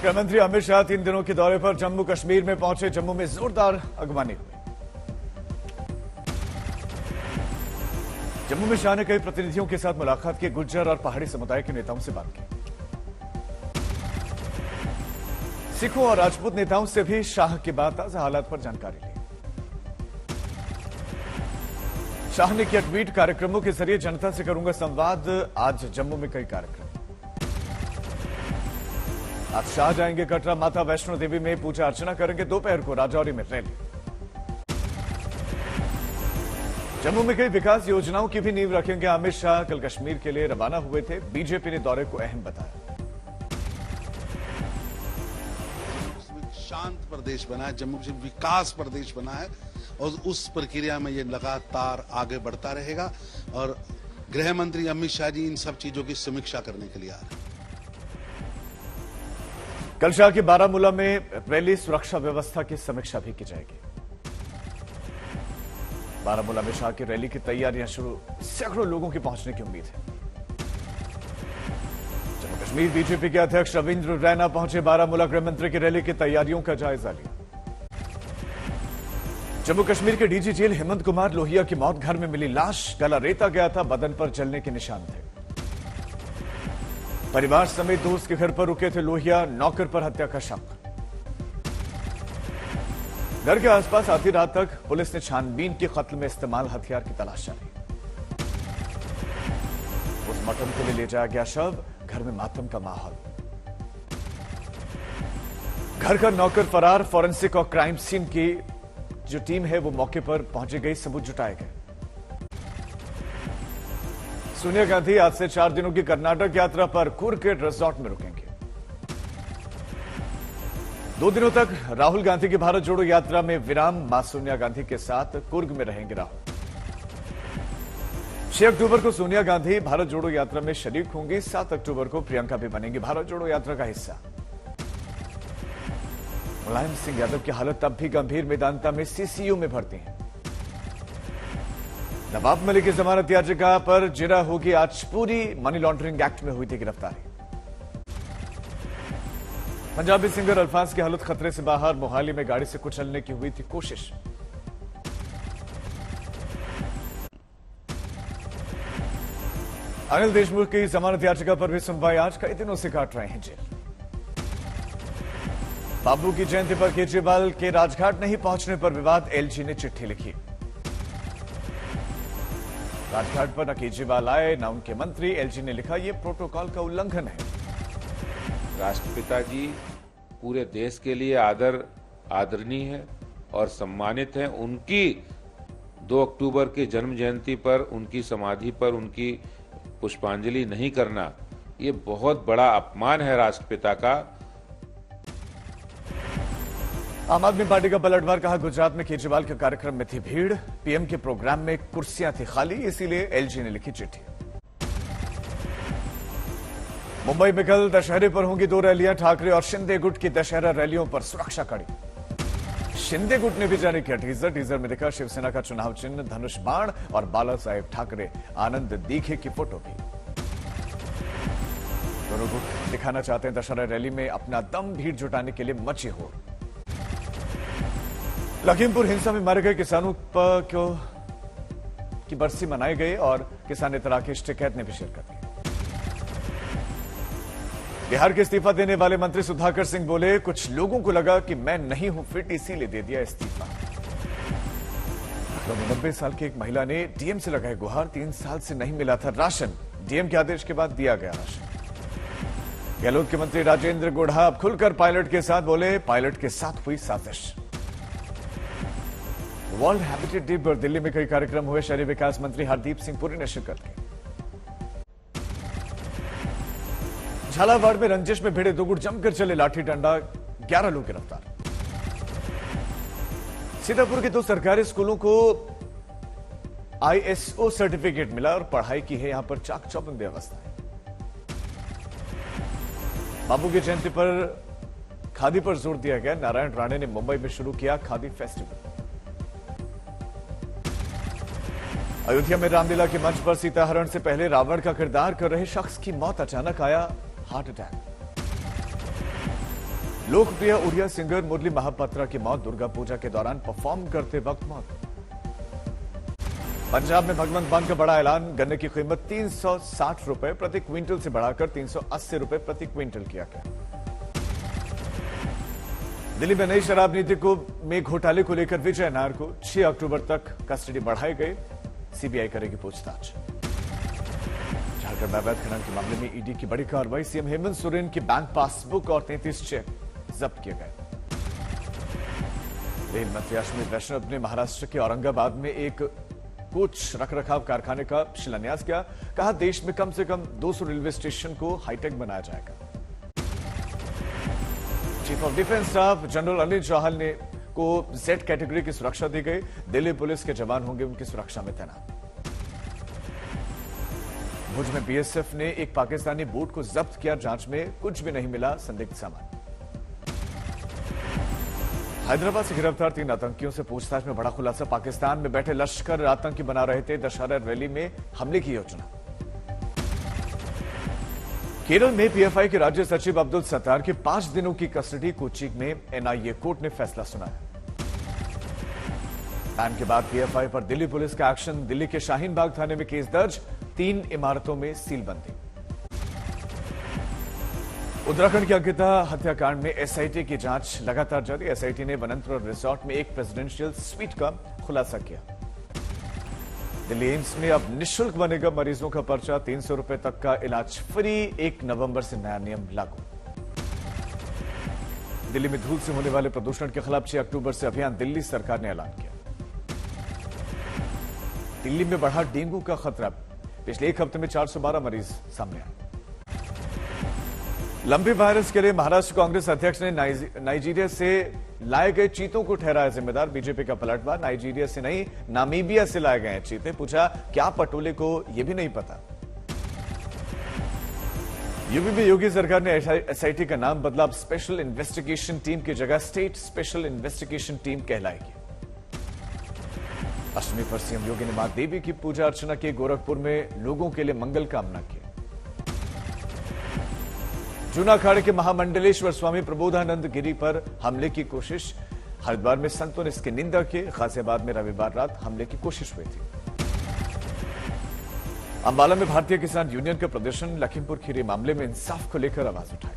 गृह मंत्री अमित शाह 3 दिनों के दौरे पर जम्मू कश्मीर में पहुंचे। जम्मू में जोरदार अगवानी हुई। जम्मू में शाह ने कई प्रतिनिधियों के साथ मुलाकात की। गुज्जर और पहाड़ी समुदाय के नेताओं से बात की। सिखों और राजपूत नेताओं से भी शाह की बात, ताजा हालात पर जानकारी ली। शाह ने किया ट्वीट, कार्यक्रमों के जरिए जनता से करूंगा संवाद। आज जम्मू में कई कार्यक्रम। आज शाह जाएंगे कटरा, माता वैष्णो देवी में पूजा अर्चना करेंगे। दोपहर को राजौरी में रैली। जम्मू में कई विकास योजनाओं की भी नींव रखेंगे अमित शाह। कल कश्मीर के लिए रवाना हुए थे। बीजेपी ने दौरे को अहम बताया। शांत प्रदेश बना है, जम्मू कश्मीर विकास प्रदेश बना है और उस प्रक्रिया में ये लगातार आगे बढ़ता रहेगा। और गृह मंत्री अमित शाह जी इन सब चीजों की समीक्षा करने के लिए आ रहे हैं। कल शाह की बारामूला में रैली, सुरक्षा व्यवस्था की समीक्षा भी की जाएगी। बारामूला में शाह की रैली की तैयारियां शुरू, सैकड़ों लोगों के पहुंचने की उम्मीद है। जम्मू कश्मीर बीजेपी के अध्यक्ष रविंद्र रैना पहुंचे बारामूला। गृह मंत्री की रैली की तैयारियों का जायजा लिया। जम्मू कश्मीर के डीजी जेल हेमंत कुमार लोहिया की मौत, घर में मिली लाश, गला रेता गया था, बदन पर जलने के निशान थे। परिवार समेत दोस्त के घर पर रुके थे लोहिया, नौकर पर हत्या का शक। घर के आसपास आधी रात तक पुलिस ने छानबीन की। कत्ल में इस्तेमाल हथियार की तलाश जारी। पोस्टमार्टम के लिए ले जाया गया शव। घर में मातम का माहौल। घर का नौकर फरार। फॉरेंसिक और क्राइम सीन की जो टीम है वो मौके पर पहुंची गई, सबूत जुटाए गए। सोनिया गांधी आज से 4 दिनों की कर्नाटक यात्रा पर कुर्ग के रिजॉर्ट में रुकेंगे। 2 दिनों तक राहुल गांधी की भारत जोड़ो यात्रा में विराम। मां सोनिया गांधी के साथ कुर्ग में रहेंगे राहुल। 6 अक्टूबर को सोनिया गांधी भारत जोड़ो यात्रा में शरीक होंगी। 7 अक्टूबर को प्रियंका भी बनेंगी भारत जोड़ो यात्रा का हिस्सा। मुलायम सिंह यादव की हालत तब भी गंभीर। मेदांता में सीसीयू में भर्ती हैं। नवाब मलिक की जमानत याचिका पर जिरा होगी आज पूरी। मनी लॉन्ड्रिंग एक्ट में हुई थी गिरफ्तारी। पंजाबी सिंगर अल्फाज की हालत खतरे से बाहर। मोहाली में गाड़ी से कुचलने की हुई थी कोशिश। अनिल देशमुख की जमानत याचिका पर भी सुनवाई आज। कई दिनों से काट रहे हैं जेल। बाबू की जयंती पर केजरीवाल के राजघाट नहीं पहुंचने पर विवाद। एलजी ने चिट्ठी लिखी। राजघाट पर न केजरीवाल आए न उनके मंत्री। एलजी ने लिखा, यह प्रोटोकॉल का उल्लंघन है। राष्ट्रपिता जी पूरे देश के लिए आदरणीय है और सम्मानित हैं। उनकी 2 अक्टूबर की जन्म जयंती पर उनकी समाधि पर उनकी पुष्पांजलि नहीं करना, ये बहुत बड़ा अपमान है राष्ट्रपिता का। आम आदमी पार्टी का पलटवार, कहा गुजरात में केजरीवाल के कार्यक्रम में थी भीड़। पीएम के प्रोग्राम में कुर्सियां थी खाली, इसीलिए एलजी ने लिखी चिट्ठी। मुंबई में कल दशहरे पर होंगी 2 रैलियां। ठाकरे और शिंदे गुट की दशहरा रैलियों पर सुरक्षा कड़ी। शिंदे गुट ने भी जारी किया टीजर। टीजर में दिखा शिवसेना का चुनाव चिन्ह, धनुष बाण और बाला साहेब ठाकरे, आनंद दीघे की फोटो भी। दोनों गुट दिखाना चाहते हैं दशहरा रैली में अपना दम। भीड़ जुटाने के लिए मची हो। लखीमपुर हिंसा में मारे गए किसानों की बरसी मनाई गई और किसान नेता राकेश टिकैत ने भी शिरकत की। बिहार के इस्तीफा देने वाले मंत्री सुधाकर सिंह बोले, कुछ लोगों को लगा कि मैं नहीं हूं फिट, इसीलिए दे दिया इस्तीफा। 90 साल की एक महिला ने डीएम से लगाई गुहार। 3 साल से नहीं मिला था राशन। डीएम के आदेश के बाद दिया गया राशन। गहलोत के मंत्री राजेंद्र गोढ़ा अब खुलकर पायलट के साथ बोले, पायलट के साथ हुई साजिश। वर्ल्ड हैबिटेट डे पर दिल्ली में कई कार्यक्रम हुए। शहरी विकास मंत्री हरदीप सिंह पुरी ने शिरकत की। झालावाड़ में रंजिश में भिड़े 2 गुट जमकर चले लाठी डंडा। 11 लोग गिरफ्तार। सीतापुर के 2 सरकारी स्कूलों को आईएसओ सर्टिफिकेट मिला और पढ़ाई की है यहां पर चाक चौबंद व्यवस्था है। बाबू की जयंती पर खादी पर जोर दिया गया। नारायण राणे ने मुंबई में शुरू किया खादी फेस्टिवल। अयोध्या में रामलीला के मंच पर सीताहरण से पहले रावण का किरदार कर रहे शख्स की मौत। अचानक आया हार्ट अटैक। लोकप्रिय उड़िया सिंगर मुरली महापात्रा की मौत दुर्गा पूजा के दौरान परफॉर्म करते वक्त मौत। पंजाब में भगवंत मान का बड़ा ऐलान, गन्ने की कीमत 360 रुपए प्रति क्विंटल से बढ़ाकर 380 रुपए प्रति क्विंटल किया गया। दिल्ली में नई शराब नीति में घोटाले को लेकर विजय नायर को 6 अक्टूबर तक कस्टडी बढ़ाई गई, सीबीआई करेगी पूछताछ। झारखंड में अवैध खनन के मामले में ईडी की बड़ी कार्रवाई, सीएम हेमंत सोरेन की बैंक पासबुक और 33 चेक जब्त किए गए। रेल मंत्री अश्विनी वैष्णव ने महाराष्ट्र के औरंगाबाद में एक कोच रखरखाव कारखाने का शिलान्यास किया, कहा देश में कम से कम 200 रेलवे स्टेशन को हाईटेक बनाया जाएगा। Chief of defence staff general Anil Chauhan ने को जेड कैटेगरी की सुरक्षा दी गई, दिल्ली पुलिस के जवान होंगे उनकी सुरक्षा में तैनात। भुज में बीएसएफ ने एक पाकिस्तानी बोट को जब्त किया, जांच में कुछ भी नहीं मिला संदिग्ध सामान। हैदराबाद से गिरफ्तार 3 आतंकियों से पूछताछ में बड़ा खुलासा, पाकिस्तान में बैठे लश्कर आतंकी बना रहे थे दशहरा रैली में हमले की योजना। केरल में पीएफआई के राज्य सचिव अब्दुल सत्तार की 5 दिनों की कस्टडी कोच्चि में एनआईए कोर्ट ने फैसला सुनाया। बैन के बाद पीएफआई पर दिल्ली पुलिस का एक्शन, दिल्ली के शाहीन बाग थाने में केस दर्ज, 3 इमारतों में सीलबंदी। उत्तराखंड की अंकिता हत्याकांड में एसआईटी की जांच लगातार जारी, एसआईटी ने वनंतपुर रिसोर्ट में एक प्रेसिडेंशियल स्वीट का खुलासा किया। दिल्ली एम्स में अब निःशुल्क बनेगा मरीजों का पर्चा, 300 रुपए तक का इलाज फ्री, 1 नवंबर से नया नियम लागू। दिल्ली में धूल से होने वाले प्रदूषण के खिलाफ 6 अक्टूबर से अभियान, दिल्ली सरकार ने ऐलान किया। दिल्ली में बढ़ा डेंगू का खतरा, पिछले 1 हफ्ते में 412 मरीज सामने आए। लंबी वायरस के लिए महाराष्ट्र कांग्रेस अध्यक्ष ने नाइजीरिया से लाए गए चीतों को ठहराया जिम्मेदार, बीजेपी का पलटवार, नाइजीरिया से नहीं नामीबिया से लाए गए चीते, पूछा क्या पटोले को यह भी नहीं पता। यूपी में योगी सरकार ने एसआईटी का नाम बदला, अब स्पेशल इन्वेस्टिगेशन टीम की जगह स्टेट स्पेशल इन्वेस्टिगेशन टीम कहलाएगी। अष्टमी पर सीएम योगी ने मां देवी की पूजा अर्चना की, गोरखपुर में लोगों के लिए मंगल कामना की। जूना अखाड़े के महामंडलेश्वर स्वामी प्रबोधानंद गिरी पर हमले की कोशिश, हरिद्वार में संतों ने इसकी निंदा की, गाजियाबाद में रविवार रात हमले की कोशिश हुई थी। अंबाला में भारतीय किसान यूनियन का प्रदर्शन, लखीमपुर खीरी मामले में इंसाफ को लेकर आवाज उठाई।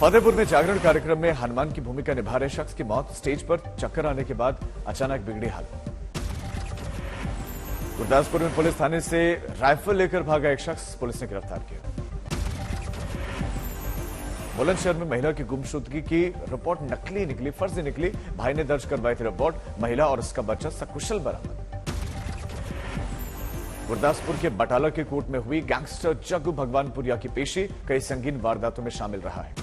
फतेहपुर में जागरण कार्यक्रम में हनुमान की भूमिका निभा रहे शख्स की मौत, स्टेज पर चक्कर आने के बाद अचानक बिगड़ी हालत। गुरदासपुर में पुलिस थाने से राइफल लेकर भागा एक शख्स, पुलिस ने गिरफ्तार किया। बुलंदशहर में महिला की गुमशुदगी की रिपोर्ट नकली निकली, फर्जी निकली, भाई ने दर्ज करवाई थी रिपोर्ट, महिला और उसका बच्चा सकुशल बरामद। गुरदासपुर के बटाला के कोर्ट में हुई गैंगस्टर जग्गू भगवानपुरिया की पेशी, कई संगीन वारदातों में शामिल रहा है।